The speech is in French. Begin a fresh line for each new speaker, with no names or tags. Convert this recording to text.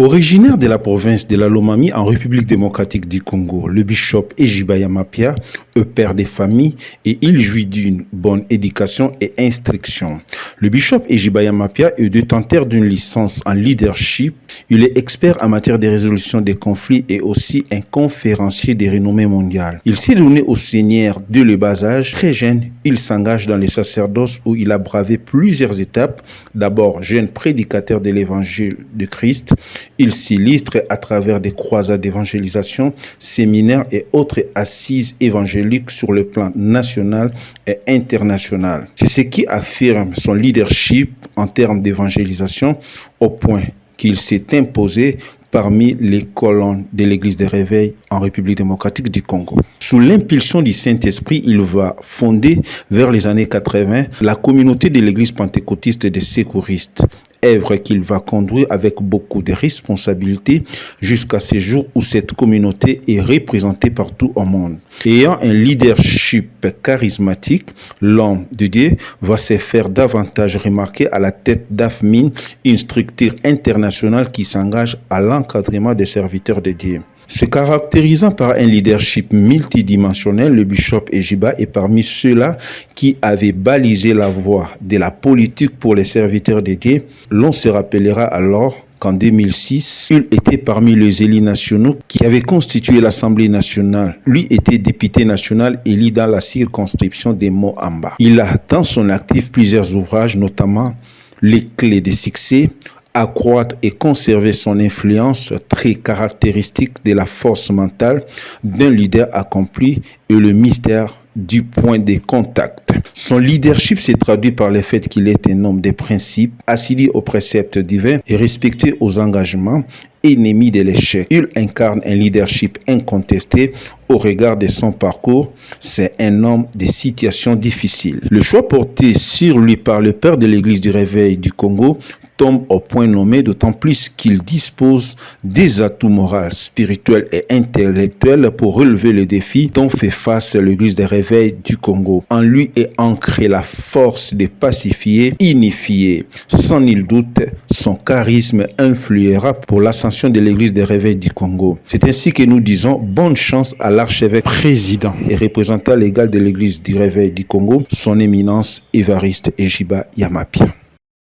Originaire de la province de la Lomami en République démocratique du Congo, le bishop Ejiba Yamapia est père de famille et il jouit d'une bonne éducation et instruction. Le bishop Ejiba Yamapia est détenteur d'une licence en leadership. Il est expert en matière de résolution des conflits et aussi un conférencier de renommée mondiale. Il s'est donné au Seigneur dès le bas âge. Très jeune, il s'engage dans les sacerdoces où il a bravé plusieurs étapes. D'abord, jeune prédicateur de l'évangile de Christ. Il s'illustre à travers des croisades d'évangélisation, séminaires et autres assises évangéliques sur le plan national et international. C'est ce qui affirme son leadership en termes d'évangélisation au point qu'il s'est imposé parmi les colonnes de l'Église des Réveils en République démocratique du Congo. Sous l'impulsion du Saint-Esprit, il va fonder vers les années 80 la communauté de l'Église pentecôtiste des secouristes, œuvre qu'il va conduire avec beaucoup de responsabilités jusqu'à ce jour où cette communauté est représentée partout au monde. Ayant un leadership charismatique, l'homme de Dieu va se faire davantage remarquer à la tête d'AFMIN, une structure internationale qui s'engage à l'encadrement des serviteurs de Dieu. Se caractérisant par un leadership multidimensionnel, le bishop Ejiba est parmi ceux-là qui avaient balisé la voie de la politique pour les serviteurs de Dieu. L'on se rappellera alors qu'en 2006, il était parmi les élus nationaux qui avaient constitué l'Assemblée nationale. Lui était député national élu dans la circonscription de Moamba. Il a dans son actif plusieurs ouvrages, notamment Les clés de succès, accroître et conserver son influence, très caractéristique de la force mentale d'un leader accompli et le mystère du point de contact. Son leadership s'est traduit par le fait qu'il est un homme de principes, assidu aux préceptes divins et respecté aux engagements, ennemi de l'échec. Il incarne un leadership incontesté au regard de son parcours. C'est un homme de situations difficiles. Le choix porté sur lui par le père de l'Église du Réveil du Congo tombe au point nommé, d'autant plus qu'il dispose des atouts moraux, spirituels et intellectuels pour relever le défi dont fait face l'Église des Réveils du Congo. En lui est ancrée la force de pacifier, unifier. Sans nul doute, son charisme influera pour l'ascension de l'Église des Réveils du Congo. C'est ainsi que nous disons bonne chance à l'archevêque président et représentant légal de l'Église du Réveil du Congo, son éminence Évariste Ejiba Yamapia.